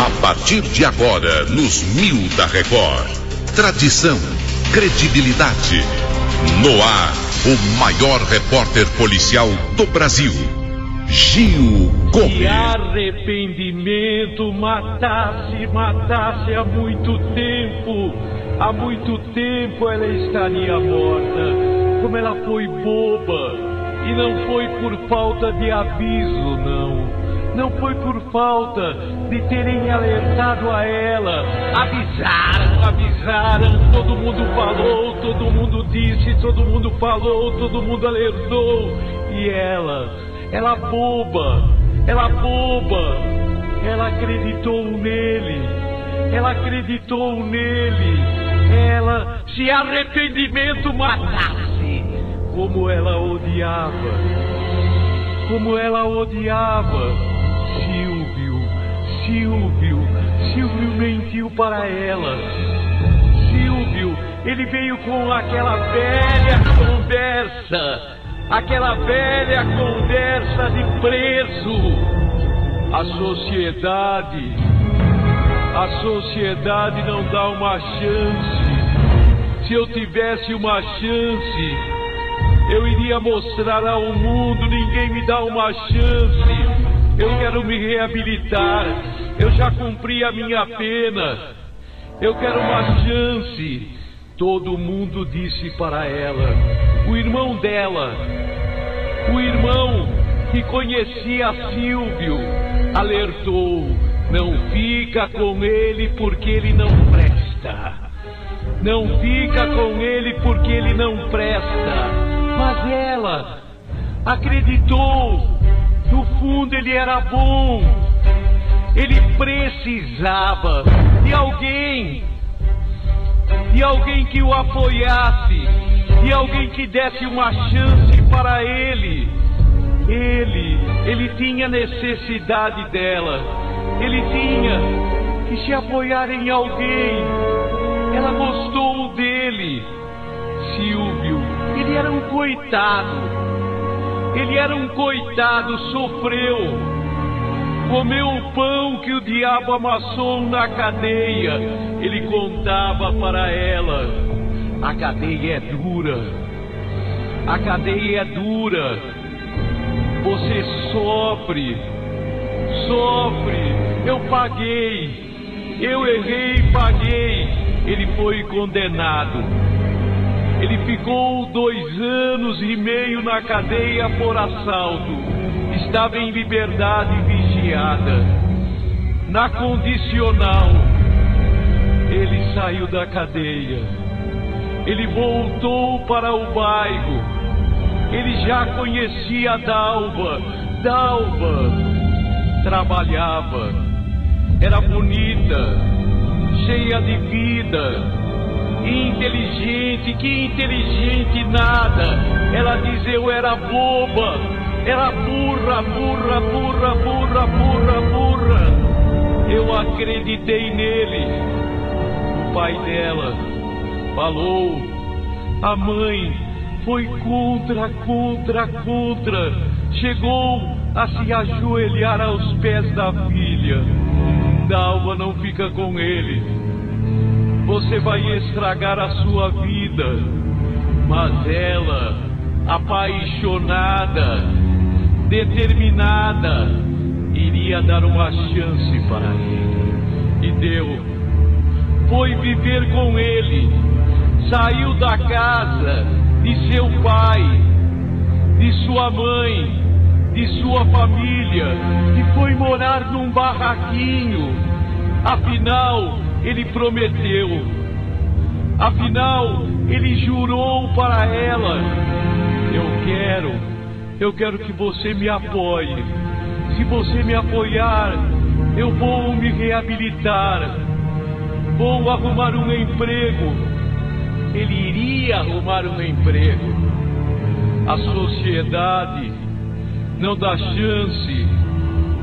A partir de agora, nos 1000 da Record. Tradição, credibilidade. No ar, o maior repórter policial do Brasil, Gil Gomes. Que arrependimento, matasse há muito tempo. Há muito tempo ela estaria morta. Como ela foi boba. E não foi por falta de aviso, não. Não foi por falta de terem alertado a ela. Avisaram, todo mundo falou, todo mundo disse, todo mundo falou, todo mundo alertou. E ela boba, ela acreditou nele, ela, se arrependimento matasse, como ela odiava. Silvio mentiu para ela. Silvio, ele veio com aquela velha conversa de preso. A sociedade não dá uma chance. Se eu tivesse uma chance, eu iria mostrar ao mundo, ninguém me dá uma chance. Eu quero me reabilitar. Eu já cumpri a minha pena. Eu quero uma chance. Todo mundo disse para ela. O irmão dela, o irmão que conhecia Silvio, alertou: não fica com ele porque ele não presta. Não fica com ele porque ele não presta. Mas ela acreditou. No fundo ele era bom. Ele precisava de alguém que o apoiasse, de alguém que desse uma chance para ele. Ele tinha necessidade dela. Ele tinha que se apoiar em alguém. Ela gostou dele. Silvio, ele era um coitado, sofreu. Comeu o pão que o diabo amassou na cadeia. Ele contava para ela: a cadeia é dura. Você sofre. Eu paguei. Eu errei e paguei. Ele foi condenado. Ele ficou 2 anos e meio na cadeia por assalto. Estava em liberdade vigiada. Na condicional, ele saiu da cadeia. Ele voltou para o bairro. Ele já conhecia a Dalva. Dalva trabalhava. Era bonita, cheia de vida. Inteligente, que inteligente nada. Ela diz: eu era boba, era burra. Eu acreditei nele. O pai dela falou. A mãe foi contra. Chegou a se ajoelhar aos pés da filha. Dalva, não fica com ele. Você vai estragar a sua vida. Mas ela, apaixonada, determinada, iria dar uma chance para ele. E deu. Foi viver com ele. Saiu da casa de seu pai, de sua mãe, de sua família, e foi morar num barraquinho. Afinal, ele prometeu. Afinal, ele jurou para ela: eu quero que você me apoie. Se você me apoiar, eu vou me reabilitar. Vou arrumar um emprego. Ele iria arrumar um emprego. A sociedade não dá chance.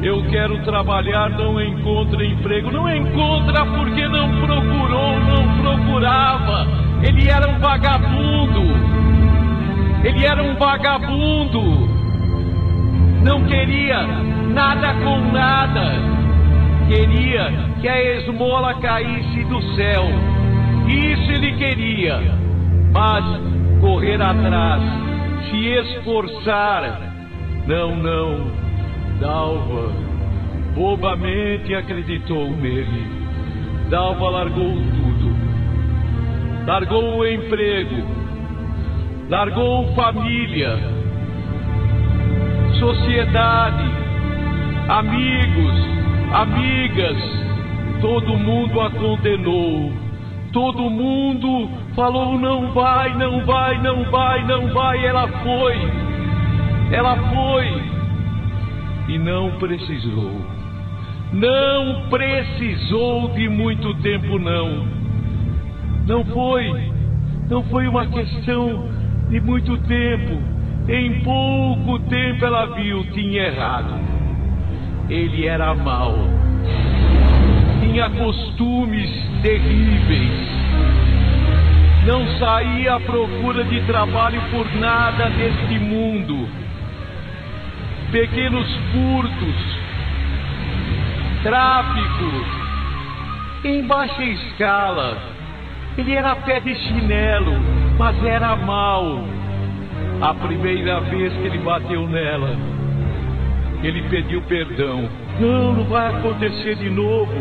Eu quero trabalhar, não encontra emprego. Não encontra porque não procurou, não procurava. Ele era um vagabundo. Não queria nada com nada. Queria que a esmola caísse do céu. Isso ele queria. Mas correr atrás, se esforçar, não. Dalva bobamente acreditou nele. Dalva largou tudo. Largou o emprego. Largou família, sociedade, amigos, amigas. Todo mundo a condenou. Todo mundo falou: não vai. Ela foi. E não precisou de muito tempo, não foi uma questão de muito tempo. Em pouco tempo ela viu, tinha errado. Ele era mau, tinha costumes terríveis, não saía à procura de trabalho por nada deste mundo. Pequenos furtos, tráfico, em baixa escala. Ele era pé de chinelo, mas era mau. A primeira vez que ele bateu nela, ele pediu perdão. Não vai acontecer de novo.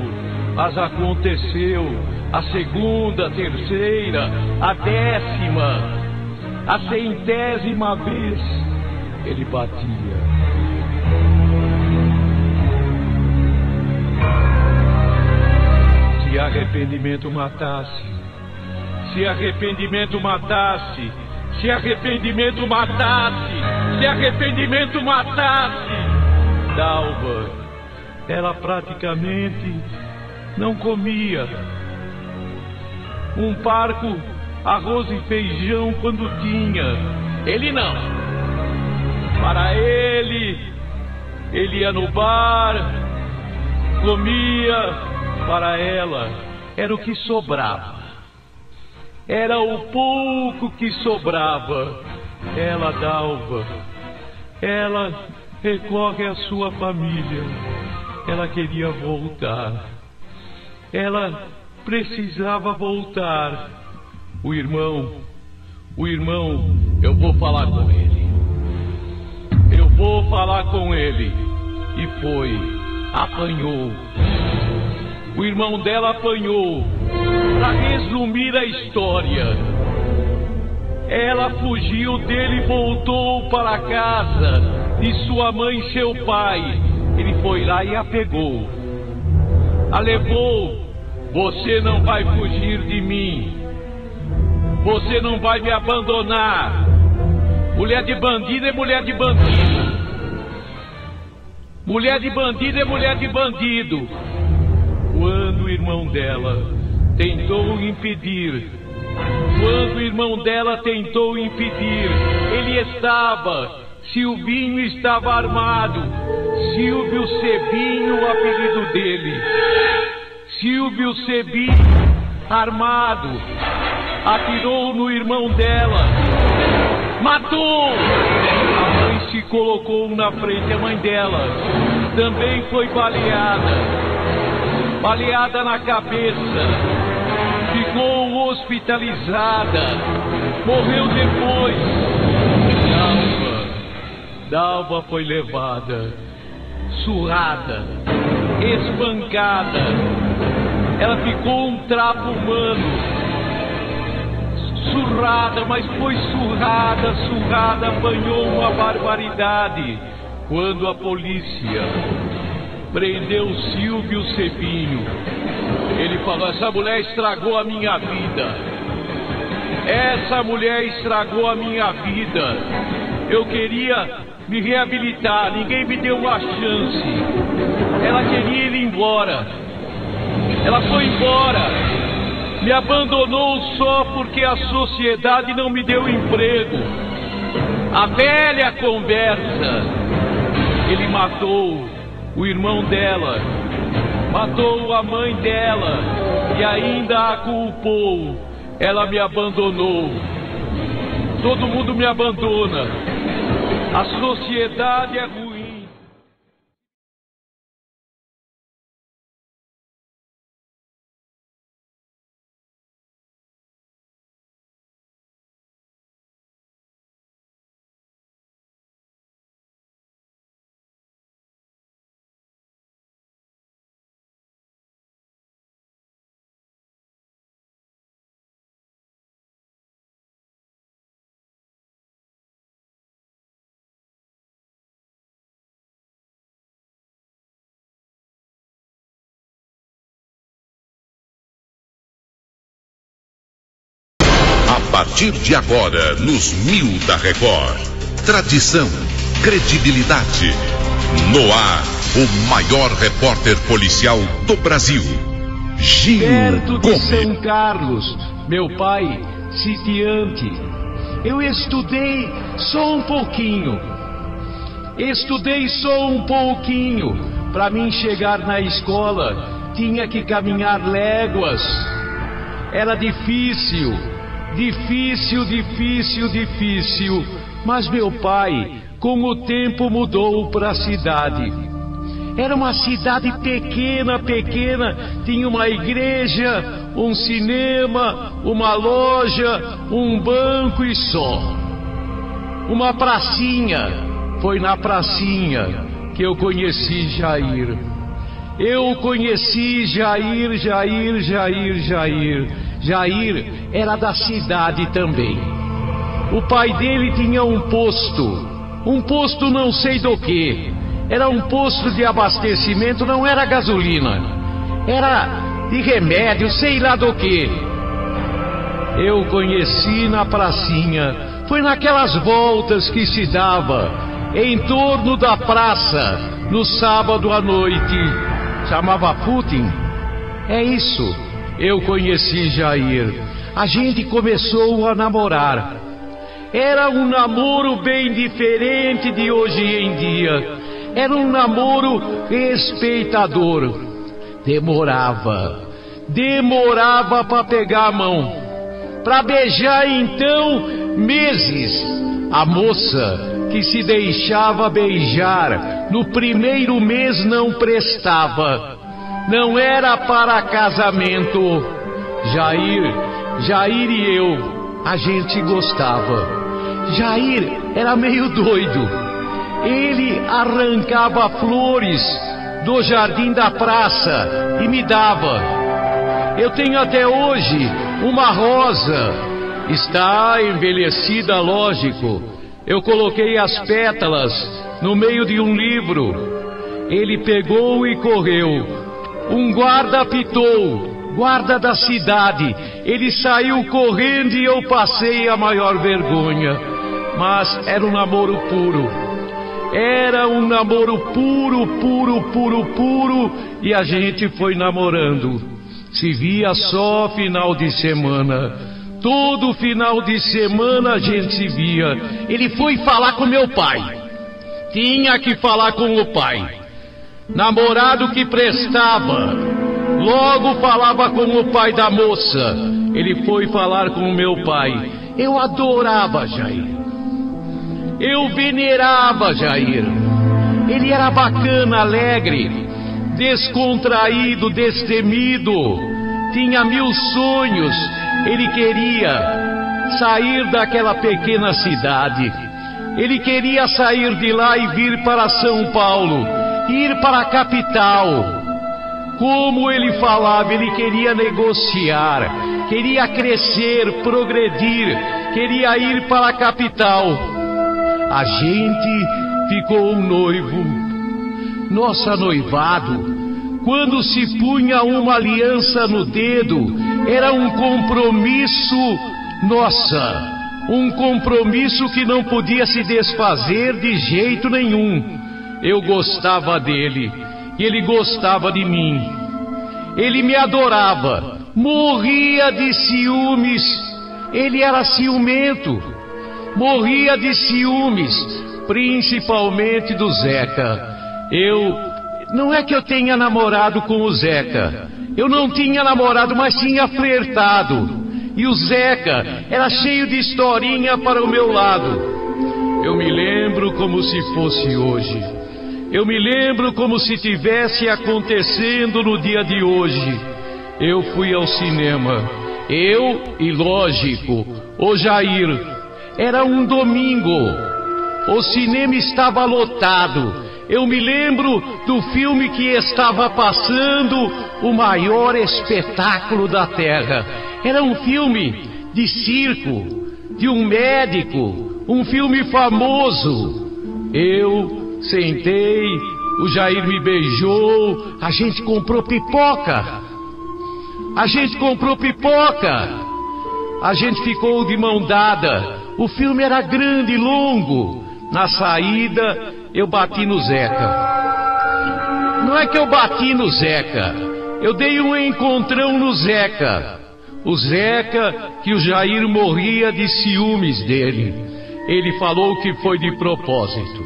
Mas aconteceu. A segunda, a terceira, a 10ª, a 100ª vez ele batia. Se arrependimento matasse, se arrependimento matasse, se arrependimento matasse, se arrependimento matasse. Dalva, ela praticamente não comia. Um parco, arroz e feijão quando tinha. Ele não. Para ele ia no bar, comia. Para ela, era o que sobrava. Era o pouco que sobrava. Ela, Dalva, ela recorre à sua família. Ela queria voltar. Ela precisava voltar. O irmão, eu vou falar com ele. Eu vou falar com ele. E foi, apanhou. O irmão dela apanhou. Para resumir a história, ela fugiu dele e voltou para casa de sua mãe e seu pai. Ele foi lá e a pegou. A levou. Você não vai fugir de mim. Você não vai me abandonar. Mulher de bandido é mulher de bandido. Mulher de bandido é mulher de bandido. Quando o irmão dela tentou impedir, ele estava, Silvinho estava armado. Silvio Sebinho, o apelido dele. Silvio Sebinho, armado, atirou no irmão dela. Matou! A mãe se colocou na frente, a mãe dela também foi baleada. Baleada na cabeça, ficou hospitalizada, morreu depois. Dalva foi levada, surrada, espancada. Ela ficou um trapo humano, surrada, mas foi surrada, apanhou uma barbaridade. Quando a polícia prendeu Silvio Sebinho, ele falou: essa mulher estragou a minha vida. Essa mulher estragou a minha vida. Eu queria me reabilitar, ninguém me deu uma chance. Ela queria ir embora. Ela foi embora. Me abandonou só porque a sociedade não me deu emprego. A velha conversa. Ele matou o irmão dela, matou a mãe dela e ainda a culpou. Ela me abandonou. Todo mundo me abandona. A sociedade é ruim. A partir de agora, nos 1000 da Record. Tradição, credibilidade. No ar, o maior repórter policial do Brasil. Gil Perto de Gomes. São Carlos, meu pai, sitiante. Eu estudei só um pouquinho. Para mim chegar na escola, tinha que caminhar léguas. Era difícil. Mas meu pai, com o tempo, mudou para a cidade. Era uma cidade pequena. Tinha uma igreja, um cinema, uma loja, um banco e só. Uma pracinha. Foi na pracinha que eu conheci Jair. Eu conheci Jair. Jair era da cidade também. O pai dele tinha um posto não sei do que. Era um posto de abastecimento, não era gasolina. Era de remédio, sei lá do que. Eu conheci na pracinha. Foi naquelas voltas que se dava em torno da praça no sábado à noite. Chamava footing. É isso. Eu conheci Jair. A gente começou a namorar. Era um namoro bem diferente de hoje em dia. Era um namoro respeitador. Demorava para pegar a mão. Para beijar, então, meses. A moça que se deixava beijar no primeiro mês não prestava. Não era para casamento. Jair e eu, a gente gostava. Jair era meio doido. Ele arrancava flores do jardim da praça e me dava. Eu tenho até hoje uma rosa. Está envelhecida, lógico. Eu coloquei as pétalas no meio de um livro. Ele pegou e correu. Um guarda apitou, guarda da cidade. Ele saiu correndo e eu passei a maior vergonha. Mas era um namoro puro. Era um namoro puro. E a gente foi namorando. Se via só final de semana. Todo final de semana a gente se via. Ele foi falar com meu pai. Tinha que falar com o pai. Namorado que prestava. Logo falava com o pai da moça. Ele foi falar com o meu pai. Eu adorava Jair. Eu venerava Jair. Ele era bacana, alegre, descontraído, destemido. Tinha 1000 sonhos. Ele queria sair daquela pequena cidade. Ele queria sair de lá e vir para São Paulo. Ir para a capital. Como ele falava, ele queria negociar, queria crescer, progredir, queria ir para a capital. A gente ficou noivo. Nossa, noivado, quando se punha uma aliança no dedo, era um compromisso, um compromisso que não podia se desfazer de jeito nenhum. Eu gostava dele, e ele gostava de mim. Ele me adorava, morria de ciúmes. Ele era ciumento, morria de ciúmes, principalmente do Zeca. Não é que eu tenha namorado com o Zeca. Eu não tinha namorado, mas tinha flertado. E o Zeca era cheio de historinha para o meu lado. Eu me lembro como se fosse hoje. Eu me lembro como se tivesse acontecendo no dia de hoje. Eu fui ao cinema. Eu e, lógico, o Jair. Era um domingo. O cinema estava lotado. Eu me lembro do filme que estava passando, o maior espetáculo da Terra. Era um filme de circo, de um médico, um filme famoso. Eu sentei, o Jair me beijou, a gente comprou pipoca. A gente ficou de mão dada. O filme era grande e longo. Na saída, eu bati no Zeca. Não é que eu bati no Zeca. Eu dei um encontrão no Zeca. O Zeca, que o Jair morria de ciúmes dele. Ele falou que foi de propósito.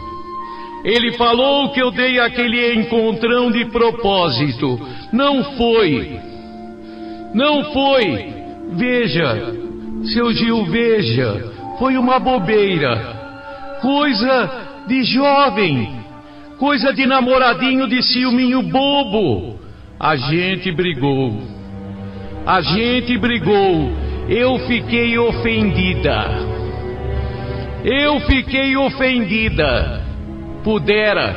Ele falou que eu dei aquele encontrão de propósito. Não foi. Não foi. Veja, seu Gil, veja. Foi uma bobeira. Coisa de jovem. Coisa de namoradinho de ciúminho bobo. A gente brigou. A gente brigou. Eu fiquei ofendida. Eu fiquei ofendida. Pudera.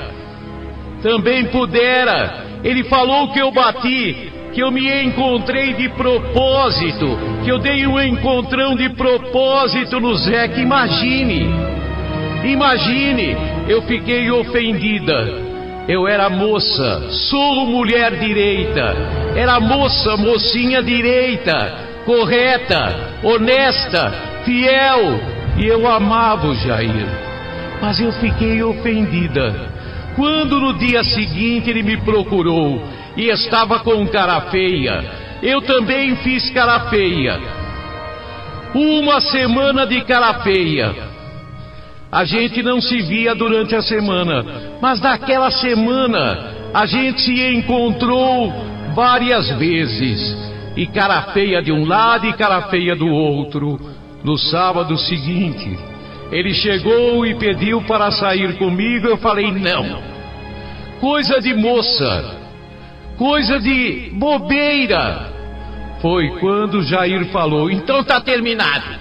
Também pudera. Ele falou que eu bati, que eu me encontrei de propósito, que eu dei um encontrão de propósito no Zeca. Imagine. Imagine. Eu fiquei ofendida. Eu era moça, sou mulher direita. Era moça, mocinha direita, correta, honesta, fiel. E eu amava o Jair. Mas eu fiquei ofendida. Quando no dia seguinte ele me procurou e estava com cara feia, eu também fiz cara feia. Uma semana de cara feia. A gente não se via durante a semana, mas naquela semana a gente se encontrou várias vezes. E cara feia de um lado e cara feia do outro. No sábado seguinte, ele chegou e pediu para sair comigo. Eu falei não. Coisa de moça. Coisa de bobeira. Foi quando Jair falou: então tá terminado.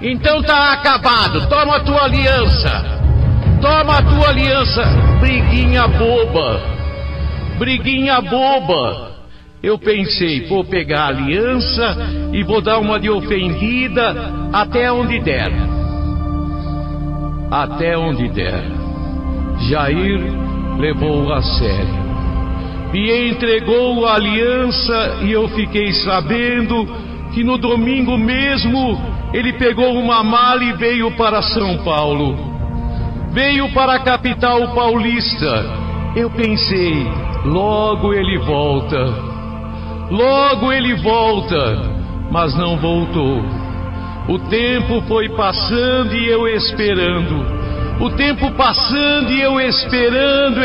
Então tá acabado. Toma a tua aliança. Toma a tua aliança. Briguinha boba. Briguinha boba. Eu pensei, vou pegar a aliança e vou dar uma de ofendida até onde der. Até onde der. Jair levou a sério. Me entregou a aliança e eu fiquei sabendo que no domingo mesmo ele pegou uma mala e veio para São Paulo. Veio para a capital paulista. Eu pensei, logo ele volta. Logo ele volta. Mas não voltou. O tempo foi passando e eu esperando. O tempo passando e eu esperando,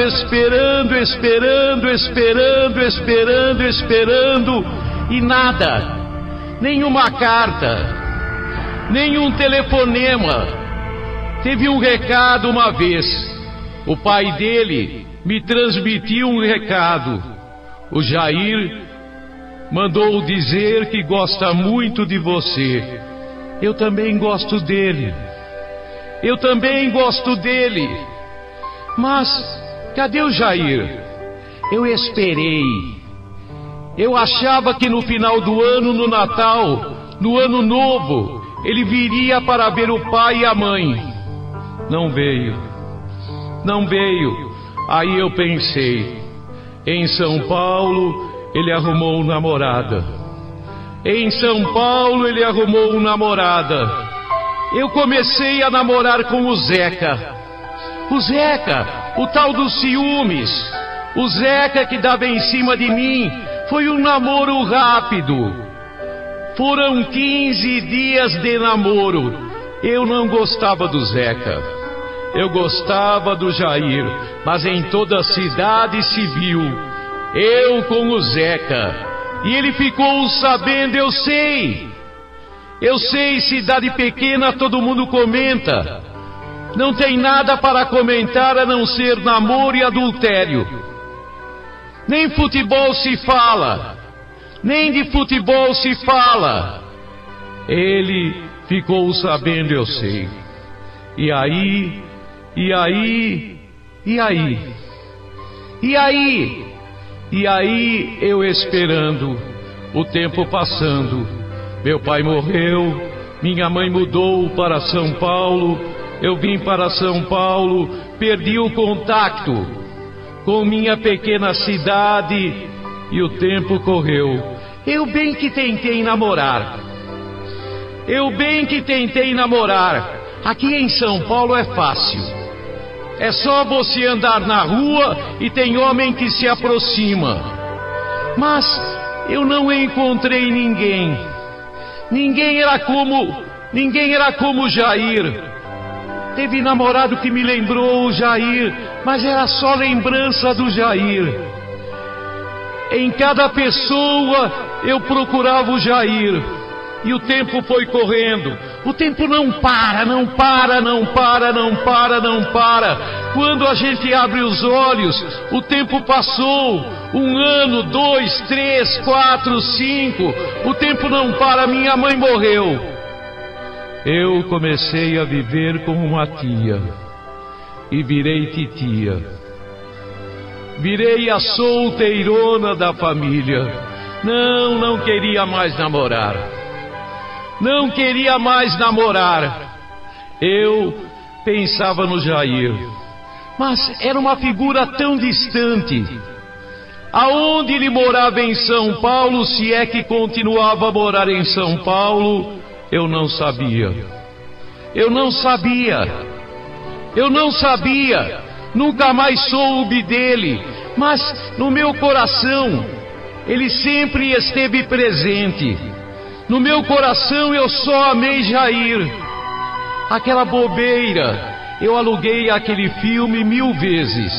esperando. E nada. Nenhuma carta. Nenhum telefonema. Teve um recado uma vez. O pai dele me transmitiu um recado. O Jair mandou dizer que gosta muito de você. Eu também gosto dele. Eu também gosto dele. Mas cadê o Jair? Eu esperei. Eu achava que no final do ano, no Natal, no Ano Novo, ele viria para ver o pai e a mãe. Não veio. Não veio. Aí eu pensei, em São Paulo ele arrumou namorada. Em São Paulo ele arrumou namorada. Eu comecei a namorar com o Zeca. O Zeca, o tal dos ciúmes. O Zeca que dava em cima de mim. Foi um namoro rápido. Foram 15 dias de namoro. Eu não gostava do Zeca. Eu gostava do Jair. Mas em toda a cidade se viu eu com o Zeca. E ele ficou sabendo, eu sei. Eu sei, cidade pequena todo mundo comenta. Não tem nada para comentar a não ser namoro e adultério. Nem futebol se fala. Nem de futebol se fala. Ele ficou sabendo, eu sei. E aí eu esperando, o tempo passando. Meu pai morreu, minha mãe mudou para São Paulo, eu vim para São Paulo, perdi o contato com minha pequena cidade e o tempo correu. Eu bem que tentei namorar. Eu bem que tentei namorar. Aqui em São Paulo é fácil. É só você andar na rua e tem homem que se aproxima. Mas eu não encontrei ninguém. Ninguém era como Jair. Teve namorado que me lembrou o Jair, mas era só lembrança do Jair. Em cada pessoa eu procurava o Jair. E o tempo foi correndo. O tempo não para, não para, não para, não para, não para. Quando a gente abre os olhos, o tempo passou. 1 ano, 2, 3, 4, 5. O tempo não para, minha mãe morreu. Eu comecei a viver com uma tia. E virei titia. Virei a solteirona da família. Não queria mais namorar. Não queria mais namorar. Eu pensava no Jair, mas era uma figura tão distante. Aonde ele morava em São Paulo, se é que continuava a morar em São Paulo, eu não sabia. Eu não sabia. Nunca mais soube dele, mas no meu coração, ele sempre esteve presente. No meu coração eu só amei Jair. Aquela bobeira, eu aluguei aquele filme 1000 vezes.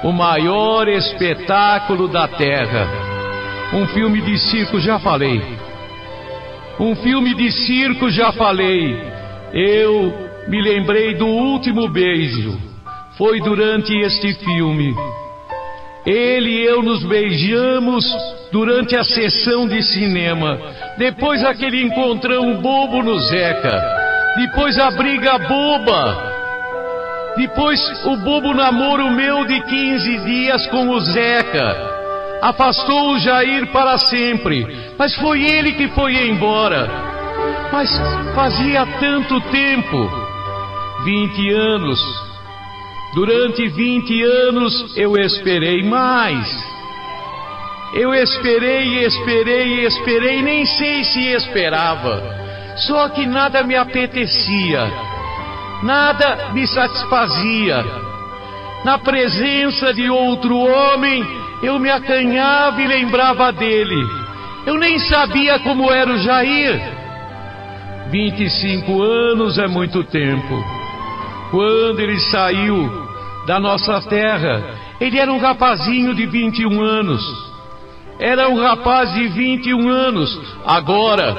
O maior espetáculo da terra. Um filme de circo, já falei. Eu me lembrei do último beijo. Foi durante este filme. Ele e eu nos beijamos durante a sessão de cinema. Depois aquele encontrão bobo no Zeca. Depois a briga boba. Depois o bobo namoro meu de 15 dias com o Zeca. Afastou o Jair para sempre. Mas foi ele que foi embora. Mas fazia tanto tempo. 20 anos. Durante 20 anos eu esperei mais. Eu esperei, nem sei se esperava. Só que nada me apetecia, nada me satisfazia. Na presença de outro homem, eu me acanhava e lembrava dele. Eu nem sabia como era o Jair. 25 anos é muito tempo. Quando ele saiu da nossa terra, ele era um rapazinho de 21 anos. Era um rapaz de 21 anos. Agora,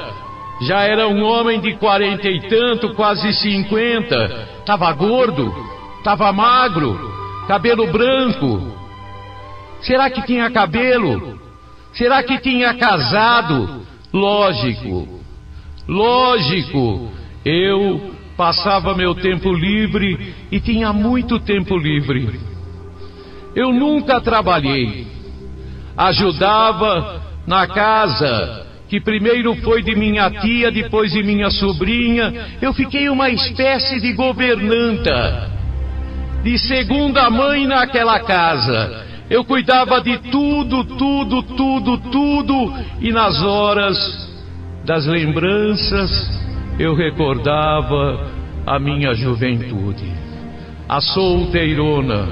já era um homem de 40 e tanto, quase 50. Tava gordo, tava magro, cabelo branco. Será que tinha cabelo? Será que tinha casado? Lógico. Eu passava meu tempo livre e tinha muito tempo livre. Eu nunca trabalhei. Ajudava na casa, que primeiro foi de minha tia, depois de minha sobrinha. Eu fiquei uma espécie de governanta, de segunda mãe naquela casa. Eu cuidava de tudo, e nas horas das lembranças eu recordava a minha juventude, a solteirona.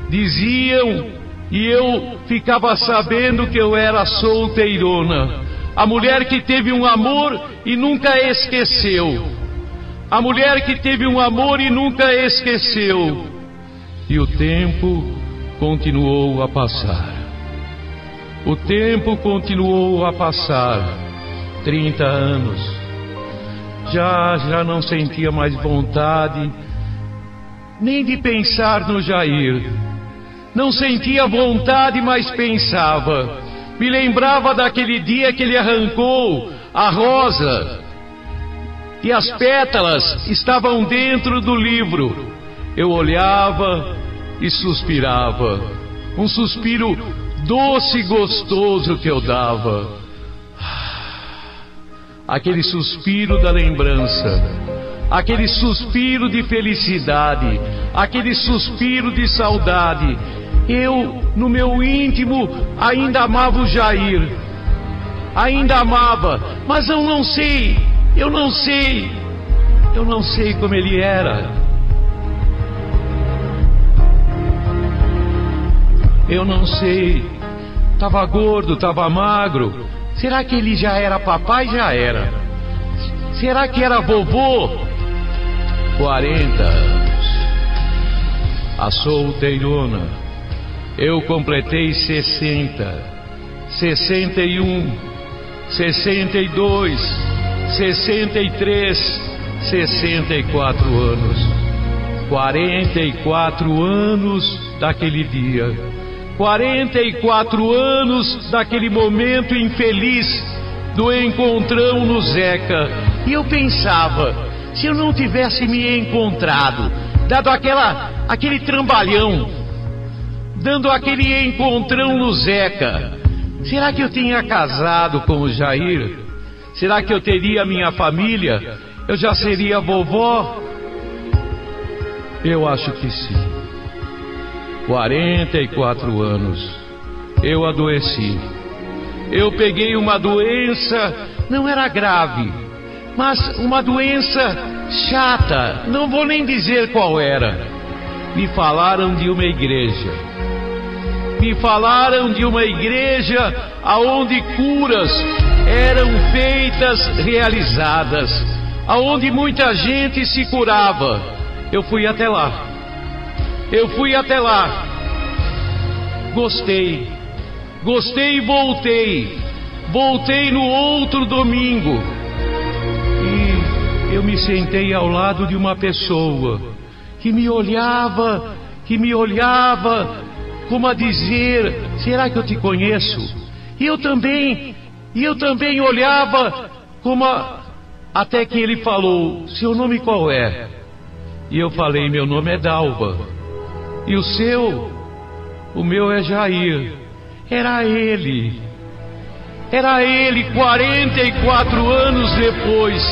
Diziam, e eu ficava sabendo que eu era solteirona, a mulher que teve um amor e nunca esqueceu. A mulher que teve um amor e nunca esqueceu. E o tempo continuou a passar. O tempo continuou a passar. 30 anos. Já não sentia mais vontade nem de pensar no Jair. Não sentia vontade, mas pensava. Me lembrava daquele dia que ele arrancou a rosa e as pétalas estavam dentro do livro. Eu olhava e suspirava. Um suspiro doce e gostoso que eu dava. Aquele suspiro da lembrança, aquele suspiro de felicidade, aquele suspiro de saudade. Eu, no meu íntimo, ainda amava o Jair. Ainda amava, mas eu não sei Eu não sei como ele era. Eu não sei. Tava gordo, tava magro. Será que ele já era papai? Já era. Será que era vovô? 40 anos. A solteirona. Eu completei 60, 61, 62, 63, 64 anos. 44 anos daquele dia. 44 anos daquele momento infeliz do encontrão no Zeca. E eu pensava, se eu não tivesse me encontrado, dado aquele trambalhão, dando aquele encontrão no Zeca, será que eu tinha casado com o Jair? Será que eu teria minha família? Eu já seria vovó? Eu acho que sim. 44 anos. Eu adoeci. Eu peguei uma doença, não era grave, mas uma doença chata, não vou nem dizer qual era. Me falaram de uma igreja. Me falaram de uma igreja aonde curas eram feitas, realizadas, aonde muita gente se curava. Eu fui até lá. Gostei e voltei. Voltei no outro domingo. E eu me sentei ao lado de uma pessoa que me olhava, como a dizer, será que eu te conheço? E eu também olhava até que ele falou, seu nome qual é? E eu falei, meu nome é Dalva. E o seu? O meu é Jair. Era ele, 44 anos depois,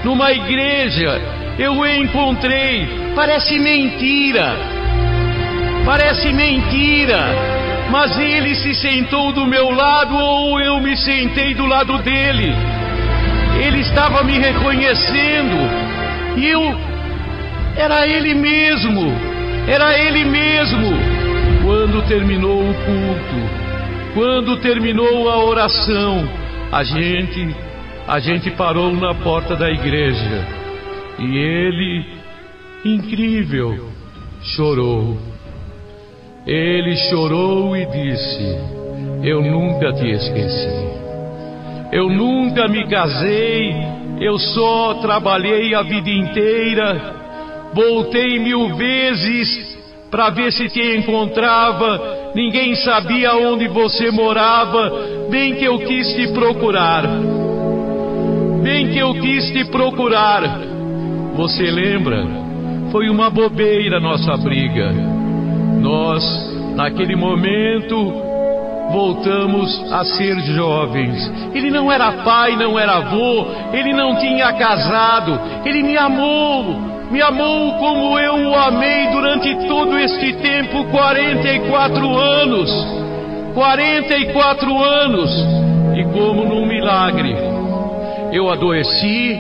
numa igreja, eu o encontrei. Parece mentira, mas ele se sentou do meu lado ou eu me sentei do lado dele. Ele estava me reconhecendo e era ele mesmo. Quando terminou o culto, quando terminou a oração, a gente parou na porta da igreja e ele, incrível, chorou. Ele chorou e disse, eu nunca te esqueci. Eu nunca me casei, eu só trabalhei a vida inteira. Voltei 1000 vezes para ver se te encontrava. Ninguém sabia onde você morava. Bem que eu quis te procurar. Você lembra? Foi uma bobeira nossa briga. Nós, naquele momento, voltamos a ser jovens. Ele não era pai, não era avô, ele não tinha casado. Ele me amou como eu o amei durante todo este tempo, 44 anos. E como num milagre, eu adoeci,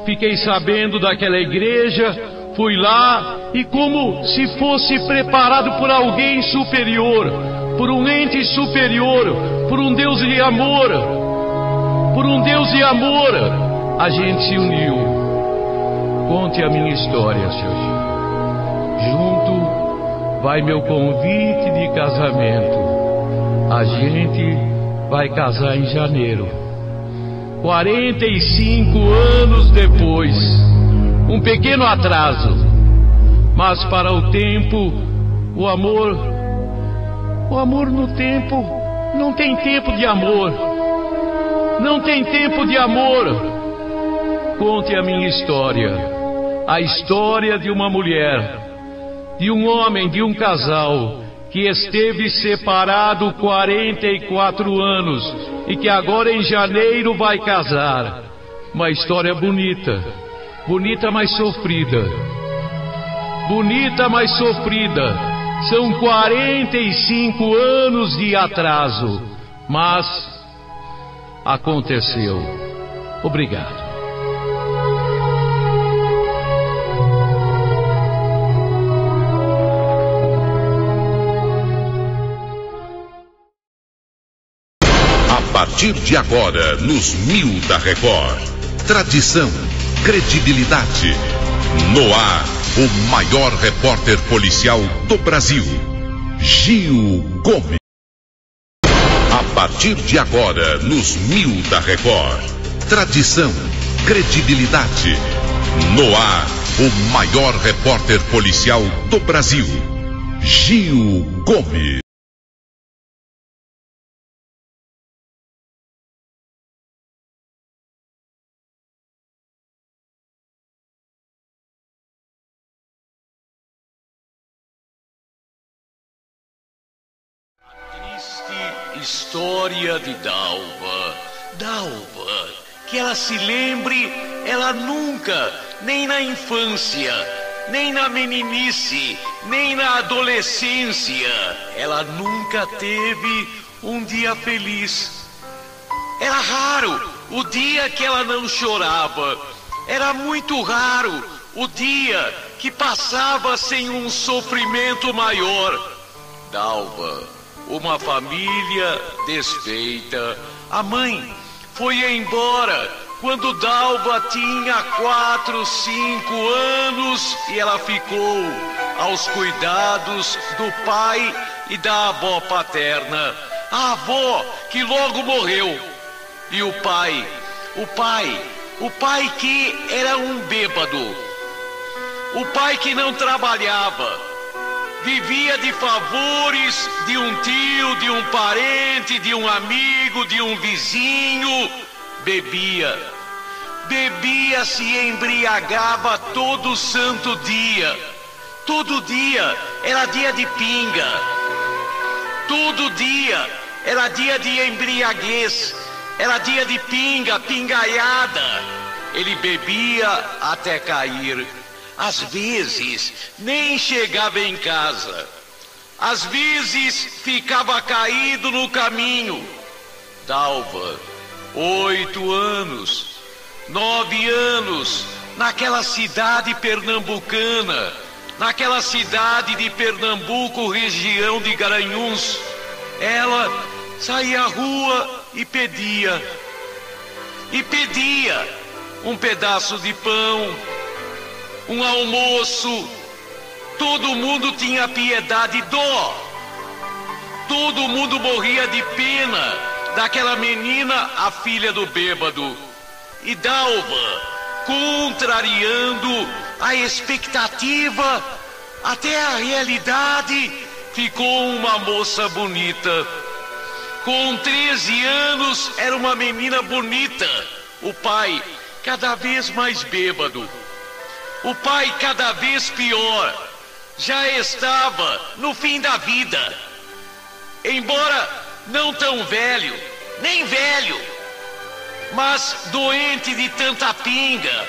fiquei sabendo daquela igreja, fui lá e como se fosse preparado por alguém superior, por um ente superior, por um Deus de amor, a gente se uniu. Conte a minha história, seu Gil. Junto vai meu convite de casamento. A gente vai casar em janeiro. 45 anos depois. Um pequeno atraso. Mas para o tempo, o amor no tempo, não tem tempo de amor. Conte a minha história. A história de uma mulher, de um homem, de um casal que esteve separado 44 anos e que agora em janeiro vai casar. Uma história bonita, mas sofrida. São 45 anos de atraso, mas aconteceu. Obrigado. partir de agora, nos 1000 da Record. Tradição, credibilidade. No ar, o maior repórter policial do Brasil, Gil Gomes. A partir de agora, nos 1000 da Record. Tradição, credibilidade. No ar, o maior repórter policial do Brasil, Gil Gomes. História de Dalva. Dalva, que ela se lembre, ela nunca, nem na infância, nem na meninice, nem na adolescência, ela nunca teve um dia feliz. Era raro o dia que ela não chorava. Era muito raro o dia que passava sem um sofrimento maior. Dalva, uma família desfeita. A mãe foi embora quando Dalva tinha 4, 5 anos e ela ficou aos cuidados do pai e da avó paterna. A avó que logo morreu. E o pai que era um bêbado. O pai que não trabalhava. Vivia de favores de um tio, de um parente, de um amigo, de um vizinho. Bebia, se embriagava todo santo dia. Todo dia era dia de pinga. Todo dia era dia de embriaguez. Era dia de pinga, pingaiada. Ele bebia até cair. Às vezes, nem chegava em casa. Às vezes, ficava caído no caminho. Dalva, 8 anos, 9 anos, naquela cidade pernambucana, naquela cidade de Pernambuco, região de Garanhuns. Ela saía à rua e pedia um pedaço de pão, um almoço. Todo mundo tinha piedade e dó. Todo mundo morria de pena daquela menina, a filha do bêbado. E Dalva, contrariando a expectativa até a realidade, ficou uma moça bonita. Com 13 anos era uma menina bonita. O pai cada vez mais bêbado. O pai cada vez pior, já estava no fim da vida. Embora não tão velho, nem velho, mas doente de tanta pinga.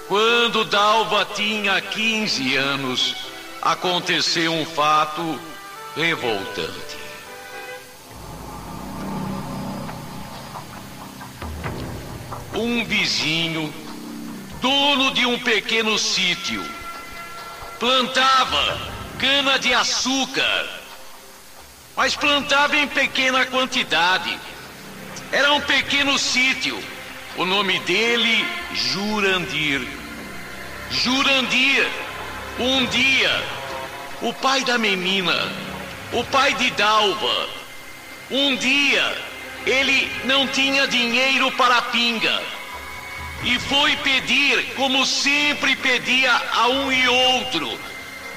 Quando Dalva tinha 15 anos, aconteceu um fato revoltante. Um vizinho, dono de um pequeno sítio, plantava cana-de-açúcar, mas plantava em pequena quantidade. Era um pequeno sítio. O nome dele, Jurandir. Jurandir, um dia, o pai da menina, o pai de Dalva, um dia, ele não tinha dinheiro para a pinga e foi pedir, como sempre pedia a um e outro.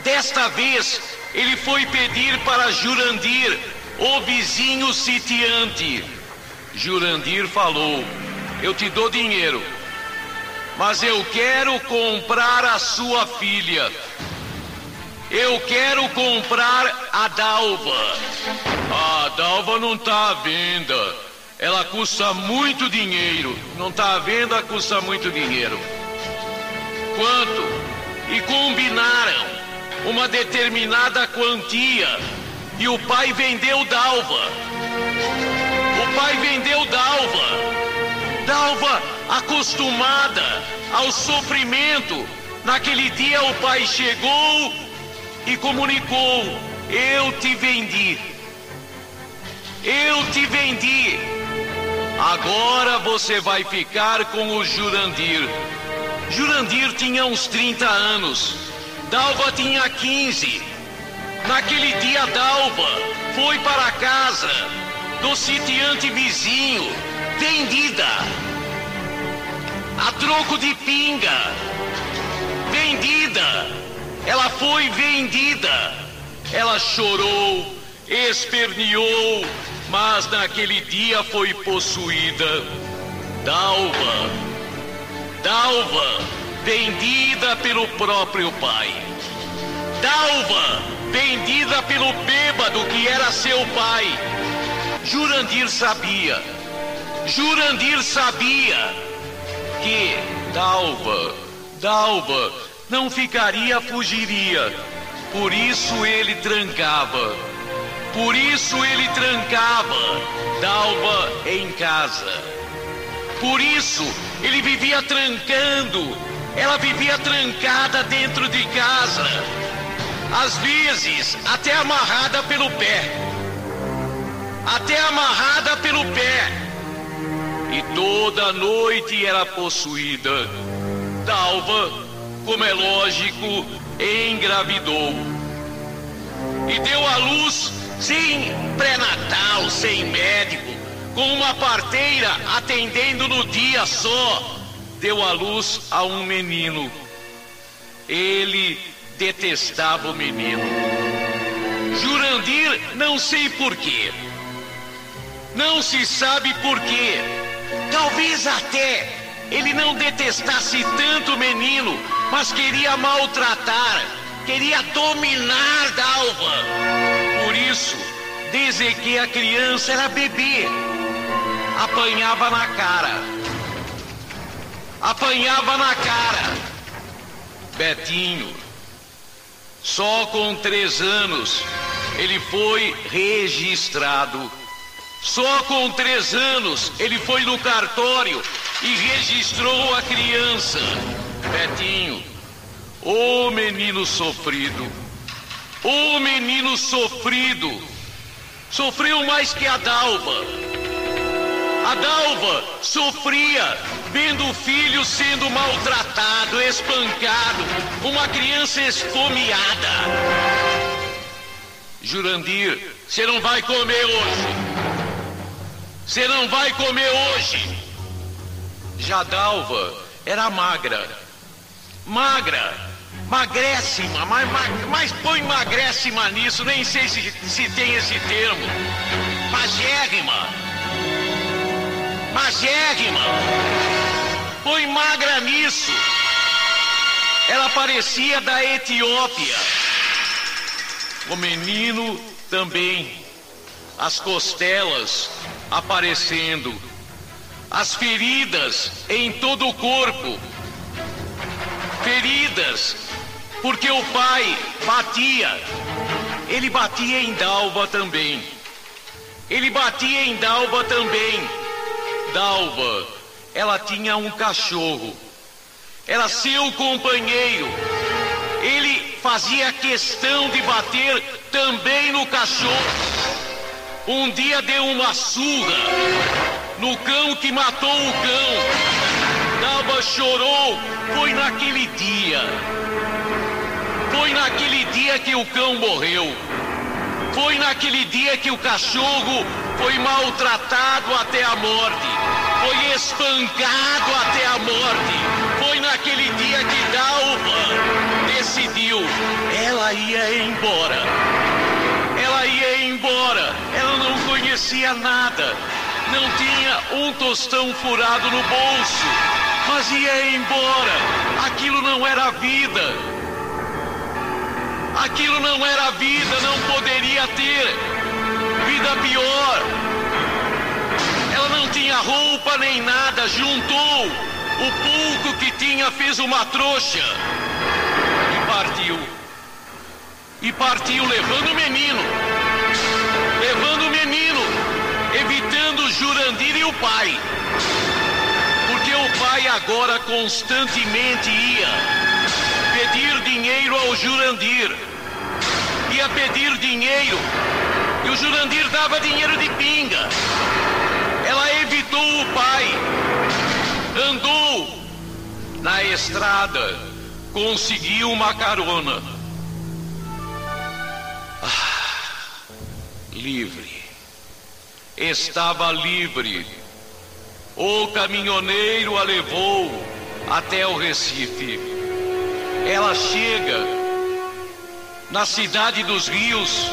Desta vez, ele foi pedir para Jurandir, o vizinho sitiante. Jurandir falou: eu te dou dinheiro, mas eu quero comprar a sua filha. Eu quero comprar a Dalva. A Dalva não está à venda. Ela custa muito dinheiro. Não está à venda, custa muito dinheiro. Quanto? E combinaram uma determinada quantia. E o pai vendeu Dalva. O pai vendeu Dalva. Dalva, acostumada ao sofrimento. Naquele dia o pai chegou e comunicou: eu te vendi. te vendi. Agora você vai ficar com o Jurandir. Jurandir tinha uns 30 anos. Dalva tinha 15. Naquele dia, Dalva foi para a casa do sitiante vizinho, vendida. A troco de pinga. Vendida. Ela foi vendida. Ela chorou, esperneou, mas naquele dia foi possuída. Dalva, vendida pelo próprio pai. Dalva, vendida pelo bêbado que era seu pai. Jurandir sabia que Dalva não ficaria, fugiria. Por isso ele trancava Dalva em casa. Por isso ele vivia trancando, ela vivia trancada dentro de casa, às vezes até amarrada pelo pé. E toda noite era possuída. Dalva, como é lógico, engravidou e deu à luz sem pré-natal, sem médico, com uma parteira atendendo no dia só. Deu à luz a um menino. Ele detestava o menino. Jurandir, não sei porquê, não se sabe porquê. Talvez até ele não detestasse tanto o menino, mas queria maltratar, queria dominar Dalva. Por isso, desde que a criança era bebê, apanhava na cara. Betinho, só com 3 anos, ele foi registrado. Só com 3 anos, ele foi no cartório e registrou a criança. Betinho, ô menino sofrido, sofreu mais que a Dalva. A Dalva sofria vendo o filho sendo maltratado, espancado, uma criança esfomeada. Jurandir, você não vai comer hoje. Já Dalva era magréssima, mas põe magréssima nisso, nem sei se tem esse termo. Magérrima, põe magra nisso. Ela parecia da Etiópia. O menino também, as costelas aparecendo, as feridas em todo o corpo. Feridas porque o pai batia. Ele batia em Dalva também. Dalva, ela tinha um cachorro. Era seu companheiro. Ele fazia questão de bater também no cachorro. Um dia deu uma surra no cão que matou o cão. Dalva chorou. Foi naquele dia que o cão morreu. Foi naquele dia que o cachorro foi maltratado até a morte. Foi espancado até a morte. Foi naquele dia que Dalva decidiu. Ela ia embora. Ela não conhecia nada. Não tinha um tostão furado no bolso. Mas ia embora. Aquilo não era vida. Não poderia ter vida pior. Ela não tinha roupa nem nada. Juntou o pouco que tinha, fez uma trouxa e partiu levando o menino, evitando Jurandir e o pai, porque o pai agora constantemente ia pedir dinheiro ao Jurandir. Ia pedir dinheiro e o Jurandir dava dinheiro de pinga. Ela evitou o pai, andou na estrada, conseguiu uma carona. Livre, estava livre. O caminhoneiro a levou até o Recife. Ela chega na cidade dos rios,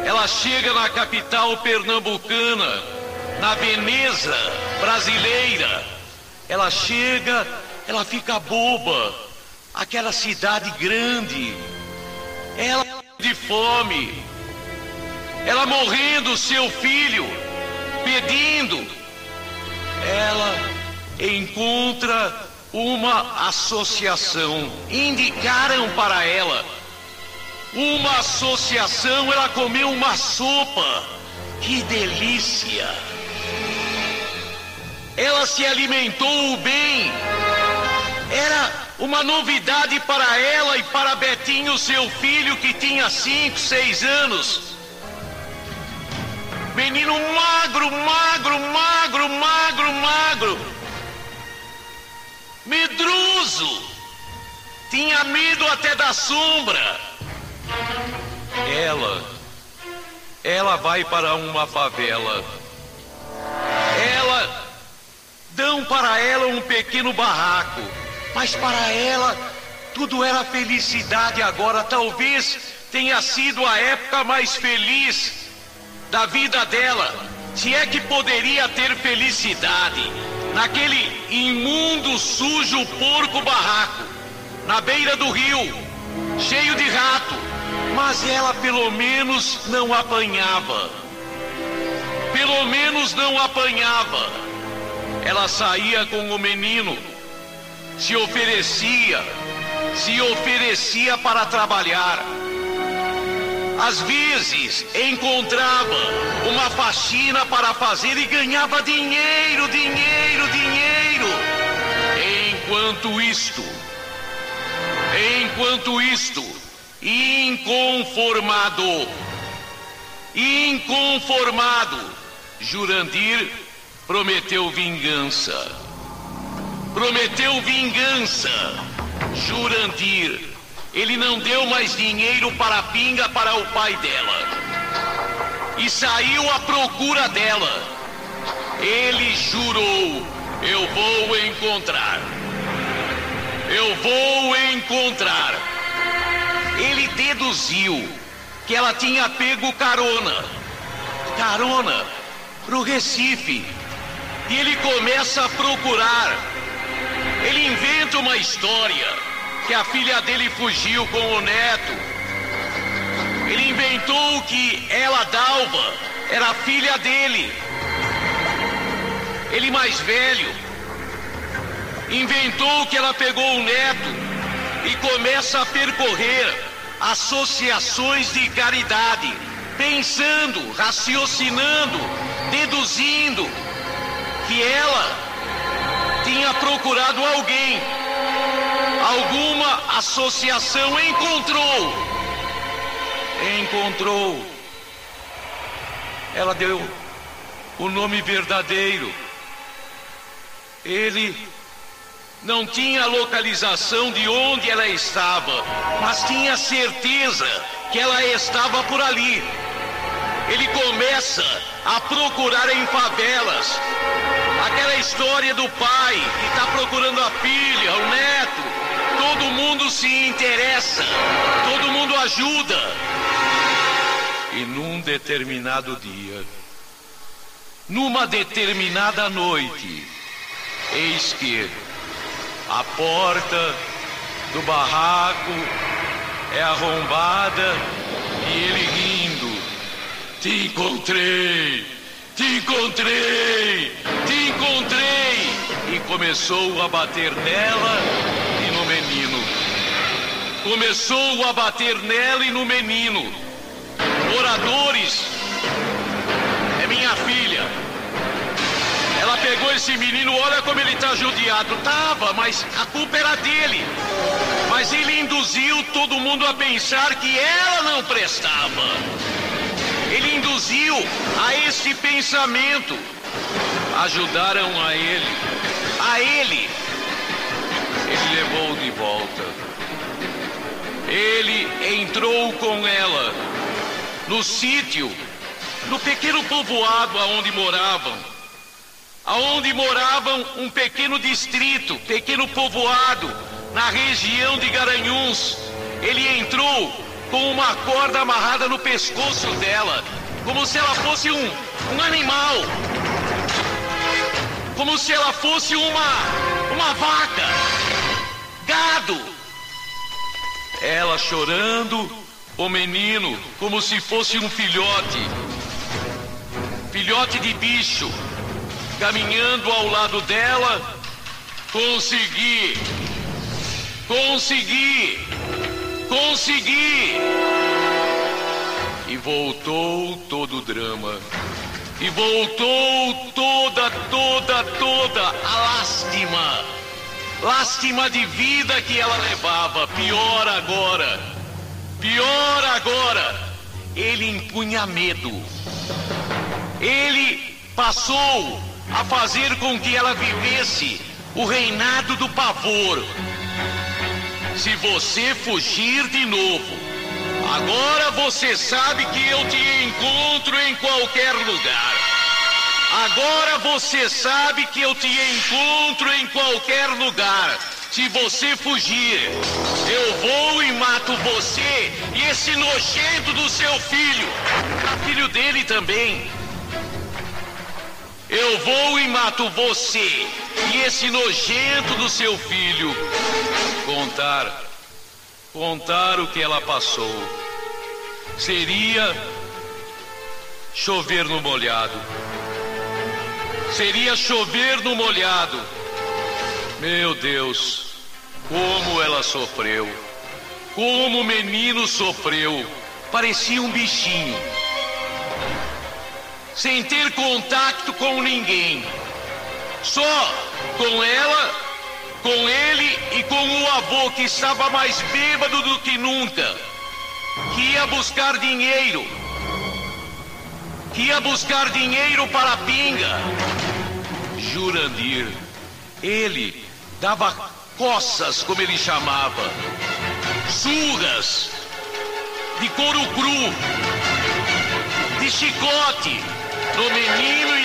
ela chega na capital pernambucana, na Veneza brasileira. Ela chega, ela fica boba, aquela cidade grande, ela de fome, ela morrendo, seu filho pedindo. Ela encontra uma associação, indicaram para ela uma associação. Ela comeu uma sopa, que delícia! Ela se alimentou bem, era uma novidade para ela e para Betinho, seu filho, que tinha 5, 6 anos. Menino magro, magro, magro, magro, magro, medroso, tinha medo até da sombra. Ela vai para uma favela. Dão para ela um pequeno barraco, mas para ela tudo era felicidade agora. Talvez tenha sido a época mais feliz da vida dela, se é que poderia ter felicidade, naquele imundo, sujo, porco barraco, na beira do rio, cheio de rato. Mas ela pelo menos não apanhava. Pelo menos não apanhava. Ela saía com o menino, se oferecia para trabalhar. Às vezes encontrava uma faxina para fazer e ganhava dinheiro, dinheiro, dinheiro. Enquanto isto, inconformado, Jurandir prometeu vingança. Jurandir, ele não deu mais dinheiro para a pinga para o pai dela e saiu à procura dela. Ele jurou: eu vou encontrar. Ele deduziu que ela tinha pego carona pro Recife. E ele começa a procurar. Ele inventa uma história, que a filha dele fugiu com o neto. Ele inventou que ela, Dalva, era a filha dele. Ele mais velho inventou que ela pegou o neto e começa a percorrer associações de caridade, pensando, raciocinando, deduzindo que ela tinha procurado alguém, alguma associação. Encontrou. Ela deu o nome verdadeiro. Ele não tinha a localização de onde ela estava, mas tinha certeza que ela estava por ali. Ele começa a procurar em favelas. Aquela história do pai que está procurando a filha, o neto. Todo mundo se interessa, todo mundo ajuda. E num determinado dia, numa determinada noite, eis que a porta do barraco é arrombada e ele rindo: te encontrei. E começou a bater nela e no menino. Moradores, é minha filha. Ela pegou esse menino, olha como ele está judiado. Tava, mas a culpa era dele. Mas ele induziu todo mundo a pensar que ela não prestava. ele induziu a este pensamento. Ajudaram a ele. Ele levou de volta. Ele entrou com ela no sítio, no pequeno povoado aonde moravam um pequeno distrito, pequeno povoado, na região de Garanhuns. Ele entrou com uma corda amarrada no pescoço dela, como se ela fosse um animal, como se ela fosse uma vaca, gado. Ela chorando, o menino como se fosse um filhote de bicho, caminhando ao lado dela. Consegui. E voltou todo o drama. E voltou toda a lástima. Lástima de vida que ela levava. Pior agora. Ele impunha medo. Ele passou a fazer com que ela vivesse o reinado do pavor. Se você fugir de novo, agora você sabe que eu te encontro em qualquer lugar. Agora você sabe que eu te encontro em qualquer lugar. Se você fugir, eu vou e mato você e esse nojento do seu filho, filho dele também. Eu vou e mato você e esse nojento do seu filho. Contar o que ela passou. Seria chover no molhado. Meu Deus, como ela sofreu. Como o menino sofreu. Parecia um bichinho. Sem ter contato com ninguém. Só com ela, com ele e com o avô, que estava mais bêbado do que nunca. Que ia buscar dinheiro para a pinga. Jurandir, ele dava coças, como ele chamava, surras, de couro cru, de chicote, no menino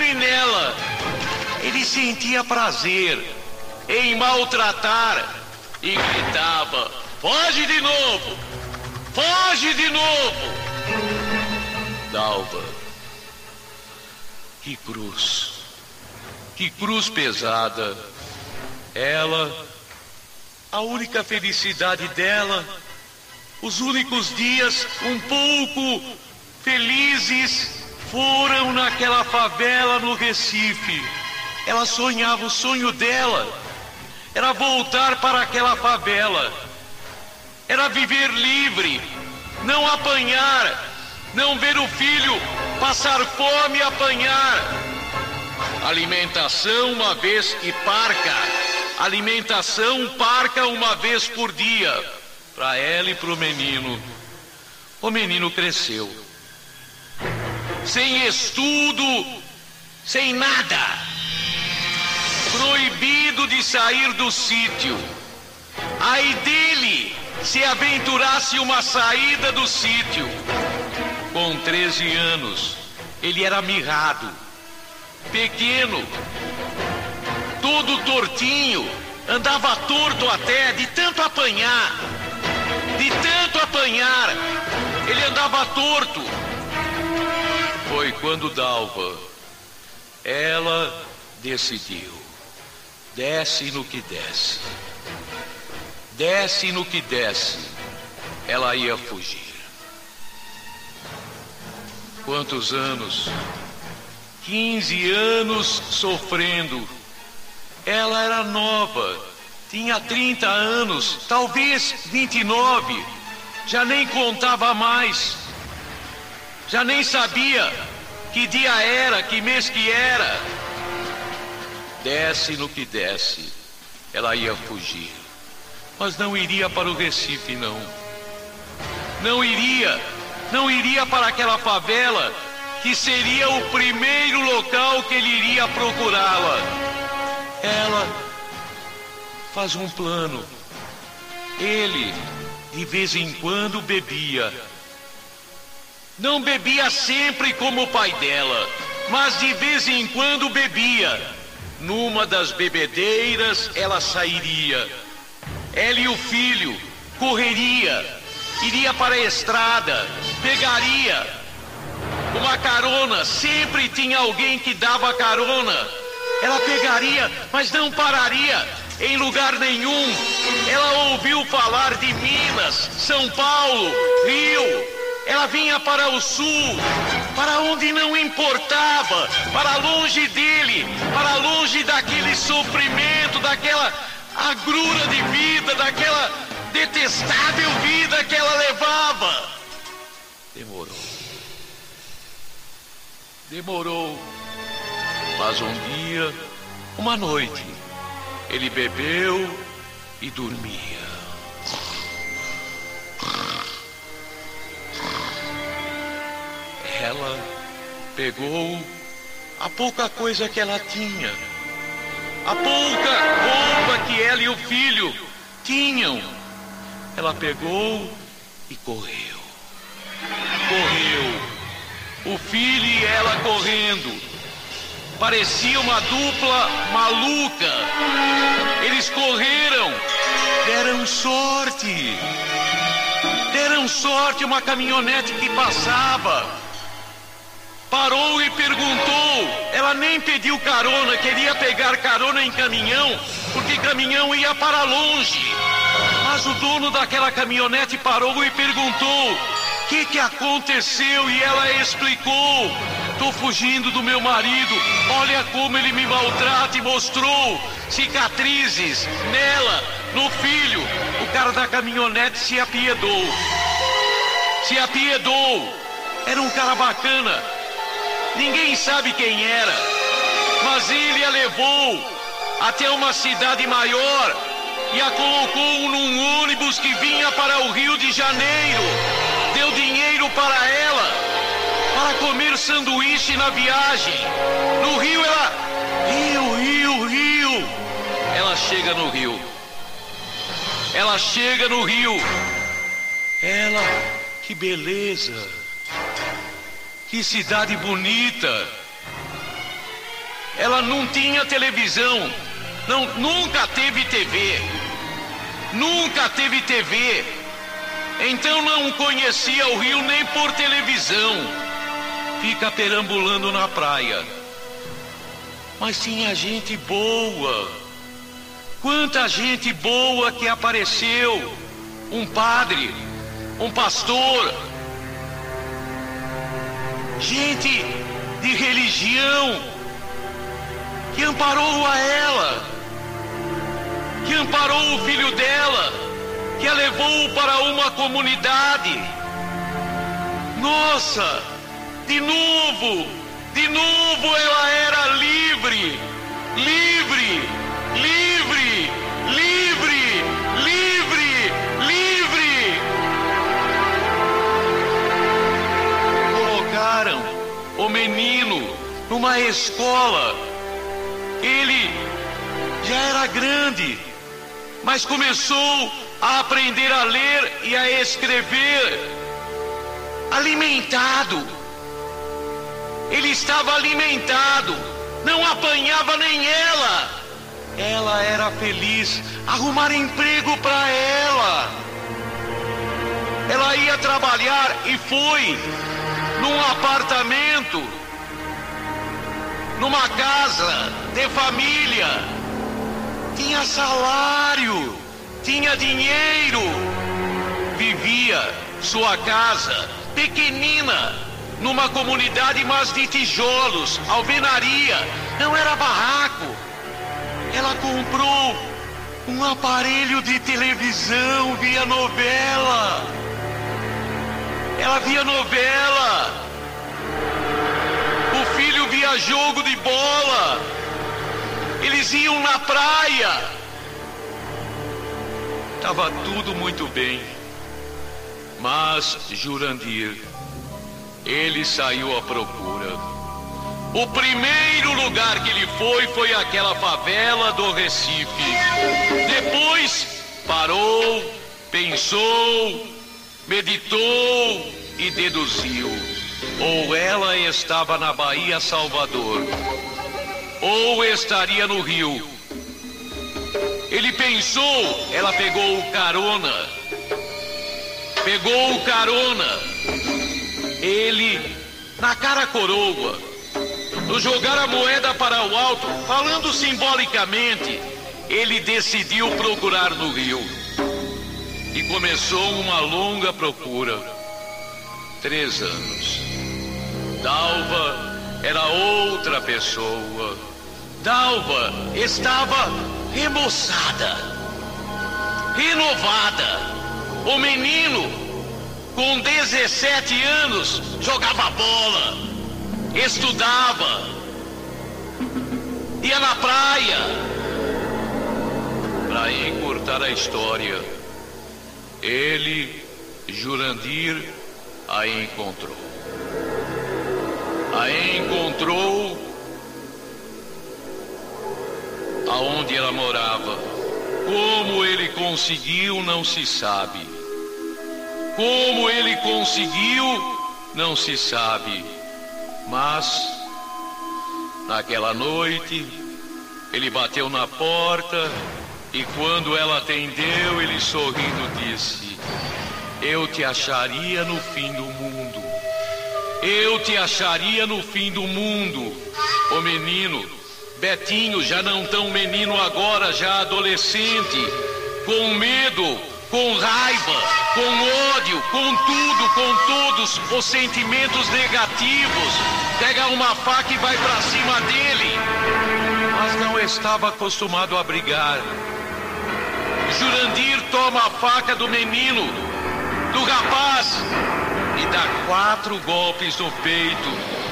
e nela. Ele sentia prazer em maltratar e gritava: foge de novo! Dalva, que cruz pesada. Ela, a única felicidade dela, os únicos dias um pouco felizes foram naquela favela no Recife. Ela sonhava, o sonho dela era voltar para aquela favela, era viver livre, não apanhar, não ver o filho passar fome e apanhar. Alimentação uma vez e parca uma vez por dia, para ela e para o menino. O menino cresceu, sem estudo, sem nada, proibido de sair do sítio. Ai dele se aventurasse uma saída do sítio. Com 13 anos, ele era mirrado, pequeno, todo tortinho, andava torto até, de tanto apanhar, ele andava torto. Foi quando Dalva, ela decidiu, desce no que desce, ela ia fugir. Quantos anos? 15 anos sofrendo. Ela era nova, tinha 30 anos, talvez 29, já nem contava mais, já nem sabia que dia era, que mês que era. Desce no que desce, ela ia fugir, mas não iria para o Recife, não iria para aquela favela, que seria o primeiro local que ele iria procurá-la. Ela faz um plano. Ele, de vez em quando, bebia. Não bebia sempre como o pai dela, mas de vez em quando bebia. Numa das bebedeiras, ela sairia. Ela e o filho correria, iria para a estrada, pegaria uma carona. Sempre tinha alguém que dava carona. Ela pegaria, mas não pararia em lugar nenhum. Ela ouviu falar de Minas, São Paulo, Rio. Ela vinha para o sul, para onde não importava, para longe dele, para longe daquele sofrimento, daquela agrura de vida, daquela detestável vida que ela levava. Demorou. Mas um dia, uma noite, ele bebeu e dormia. Ela pegou a pouca coisa que ela tinha, a pouca roupa que ela e o filho tinham. Ela pegou e correu. O filho e ela correndo. Parecia uma dupla maluca. Eles correram, deram sorte. Uma caminhonete que passava parou e perguntou. Ela nem pediu carona, queria pegar carona em caminhão, porque caminhão ia para longe. Mas o dono daquela caminhonete parou e perguntou: o que aconteceu? E ela explicou: estou fugindo do meu marido, olha como ele me maltrata, e mostrou cicatrizes nela, no filho. O cara da caminhonete se apiedou. Era um cara bacana, ninguém sabe quem era, mas ele a levou até uma cidade maior e a colocou num ônibus que vinha para o Rio de Janeiro. Deu dinheiro para ela, para comer sanduíche na viagem. No Rio ela... Rio. Ela chega no Rio. Ela... Que beleza! Que cidade bonita! Ela não tinha televisão. Nunca teve TV. Então não conhecia o Rio nem por televisão. Fica perambulando na praia. Mas tinha gente boa. Quanta gente boa que apareceu. Um padre, um pastor, gente de religião que amparou a ela, que amparou o filho dela, que a levou para uma comunidade. Nossa, de novo ela era livre. Colocaram o menino numa escola. Ele já era grande, mas começou a aprender a ler e a escrever. Alimentado. Ele estava alimentado, não apanhava nem ela. Ela era feliz. Arrumar emprego para ela. Ela ia trabalhar e foi num apartamento, numa casa de família. Tinha salário, tinha dinheiro. Vivia sua casa pequenina, numa comunidade, mas de tijolos, alvenaria, não era barraco. Ela comprou um aparelho de televisão, via novela. Ela via novela. O filho via jogo de bola. Eles iam na praia. Estava tudo muito bem. Mas Jurandir, ele saiu à procura. O primeiro lugar que ele foi aquela favela do Recife. Depois parou, pensou, meditou e deduziu: ou ela estava na Bahia Salvador, ou estaria no Rio. Ele pensou, ela pegou carona. Ele, na cara coroa, no jogar a moeda para o alto, falando simbolicamente, ele decidiu procurar no Rio. E começou uma longa procura. 3 anos. Dalva era outra pessoa. Dalva estava remoçada, renovada. O menino, com 17 anos, jogava bola, estudava, ia na praia. Para encurtar a história, ele, Jurandir, a encontrou. Aonde ela morava. Como ele conseguiu, não se sabe. Mas, naquela noite, ele bateu na porta e quando ela atendeu, ele sorrindo disse: eu te acharia no fim do mundo. O menino, Betinho, já não tão menino agora, já adolescente, com medo, com raiva, com ódio, com tudo, com todos os sentimentos negativos, pega uma faca e vai pra cima dele. Mas não estava acostumado a brigar. Jurandir toma a faca do menino, do rapaz, e dá 4 golpes no peito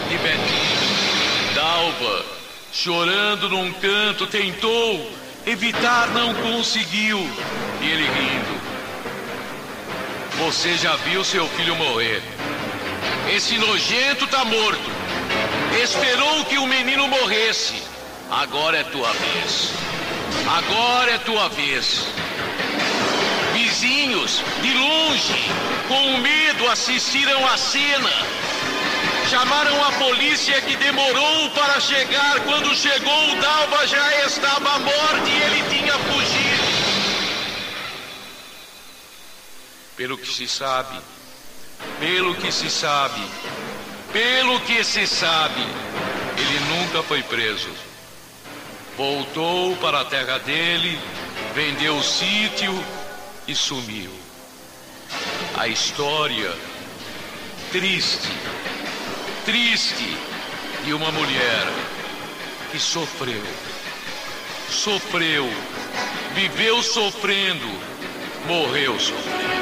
de Betinho. Dalva, chorando num canto, tentou evitar, não conseguiu. E ele rindo: você já viu seu filho morrer. Esse nojento tá morto. Esperou que o menino morresse. Agora é tua vez. Vizinhos, de longe, com medo, assistiram a cena. Chamaram a polícia, que demorou para chegar. Quando chegou, o Dalva já estava morto e ele tinha fugido. Pelo que se sabe, ele nunca foi preso. Voltou para a terra dele, vendeu o sítio e sumiu. A história triste de uma mulher que sofreu, viveu sofrendo, morreu sofrendo.